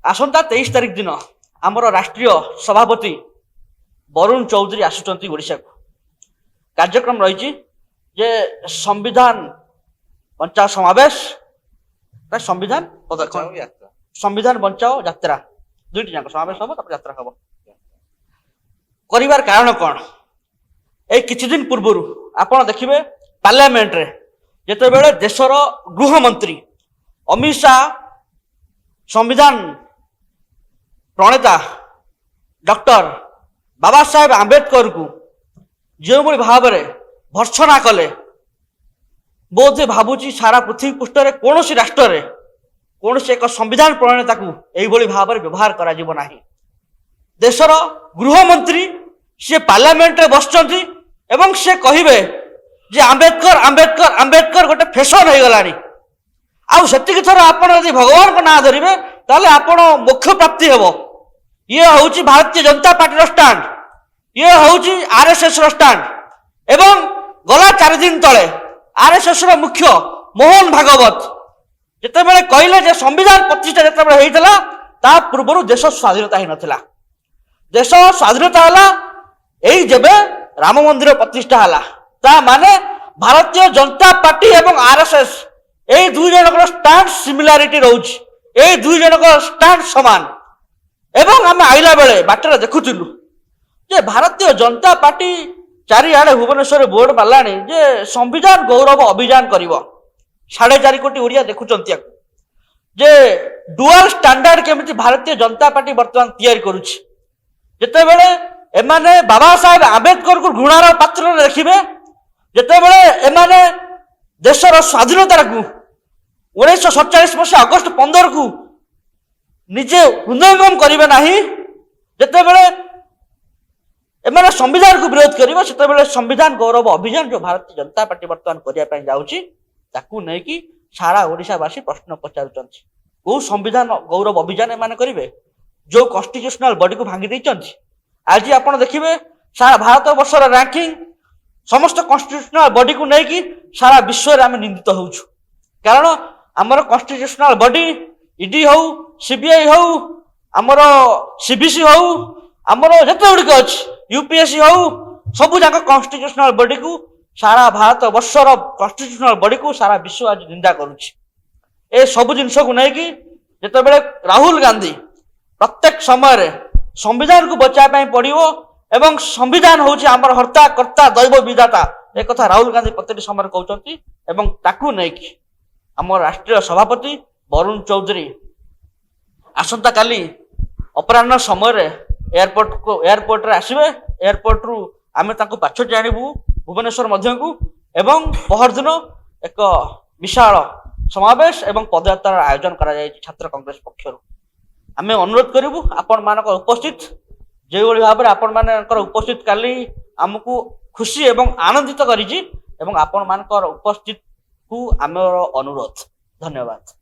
आसंता 23 तारिख दिन आमर राष्ट्रीय सभापति वरुण चौधरी आसुचंती ओडिशा को कार्यक्रम रही जे संविधान बचाओ समावेश संविधान संविधान बचाओ यात्रा दुईटी जाक समावेश हम यात्रा हम कर कारण कौन ए किछि दिन पूर्व आपण देखिए पार्लियामेंट रे जेते बेले देशर गृह मंत्री अमित शाह संविधान प्रणेता डॉक्टर बाबा साहेब आंबेडकर को जो भाव में भर्सना कले बोधे भावुची सारा पृथ्वी पृष्ठ में कौन राष्ट्र में कौन एक संविधान प्रणेता को यही भाव में व्यवहार करा देशर गृह मंत्री सी पार्लियामेंट रे बसचंती एवं से कहिबे जे आंबेडकर आंबेडकर आंबेडकर गोटे फैशन हो गलानी आउ सेतिक थर आपण यदि भगवान को ना धरिबे ताले आपण मोक्ष प्राप्ति हेबो। ये होउची भारतीय जनता पार्टी स्टैंड, ये होउची आरएसएस स्टैंड एवं गला 4 दिन तले आरएसएस मुख्य मोहन भागवत जेते बेले कहले जे संविधान प्रतिष्ठा जेते बेले हेइतला ता पूर्वरु देश स्वाधीनता ही नथिला। देश स्वाधीनता हला एई जेबे राम मंदिर प्रतिष्ठा हला ता माने भारतीय जनता पार्टी एवं आरएसएस ए दुई जनकर स्टैंड सिमिलारिटी रोच ए दुई जनकर स्टैंड समान एवं आम आइला बेले बाटर देखुलु जे भारतीय जनता पार्टी चारिआडे भुवनेश्वर बोर्ड मारलानी जे संविधान गौरव अभियान करिवो 4.5 कोटी ओडिया देखुचंती जे डुअल स्टैंडर्ड केमिति भारतीय जनता पार्टी वर्तमान तैयारी करूछि जेते बेले एमाने बाबा साहेब आंबेडकर को घृणार पात्र देखिबे जेते बेले एमाने देशर स्वाधीनता को 1947 मसीहा अगस्ट 15 को निजे हृदयंगम करिवे नाही जेते बेले एमाने संविधान को विरोध करिवे सेते बेले संविधान गौरव अभियान जो भारतीय जनता पार्टी वर्तमान करिया पय जाउची ताकू नै कि सारा ओडिशावासी प्रश्न पचारुचंती को संविधान गौरव अभियान एमाने करिवे जो कॉन्स्टिट्यूशनल बॉडी को भांगी दैचंती। आज आपण देखिए सारा भारत वर्षर रैंकिंग समस्त कॉन्स्टिट्यूशनल बॉडी को नहीं कि सारा विश्व रे आम निंदित हो कारण आमर कॉन्स्टिट्यूशनल बॉडी ईडी हो सीबीआई हो आमर सीबीसी हो आमर जिते गुड़िक अच्छी यूपीएससी हो सबू जाक कॉन्स्टिट्यूशनल बॉडी को सारा भारत वर्षर कॉन्स्टिट्यूशनल बॉडी को सारा विश्व आज निंदा करुच्ची ए सब जिनस को नहीं कि जिते बेले राहुल गांधी प्रत्येक समय संविधान को बचाई पड़ो एवं संविधान हूँ आमर हर्ता कर्ता दैव विधाता एक कथा राहुल गांधी प्रत्येक समय कहते एवं ताकू नहीं कि आम राष्ट्रीय सभापति वरुण चौधरी आसंता काली अपराह्न समय एयरपोर्ट रे आसवे एयरपोर्ट रु आमे ताको पाछो जानबू भुवनेश्वर मध्य को एवं पहर दिन एक विशाल समावेश एवं पदयात्रार आयोजन करा जाय छात्र कांग्रेस पक्षरु आमे अनुरोध करिवु आपण मानक उपस्थित जो भाव में आपण मानकर उपस्थित काली आमको खुशी एवं आनंदित करिछि एवं आपण मानकर उपस्थित को आमर अनुरोध। धन्यवाद।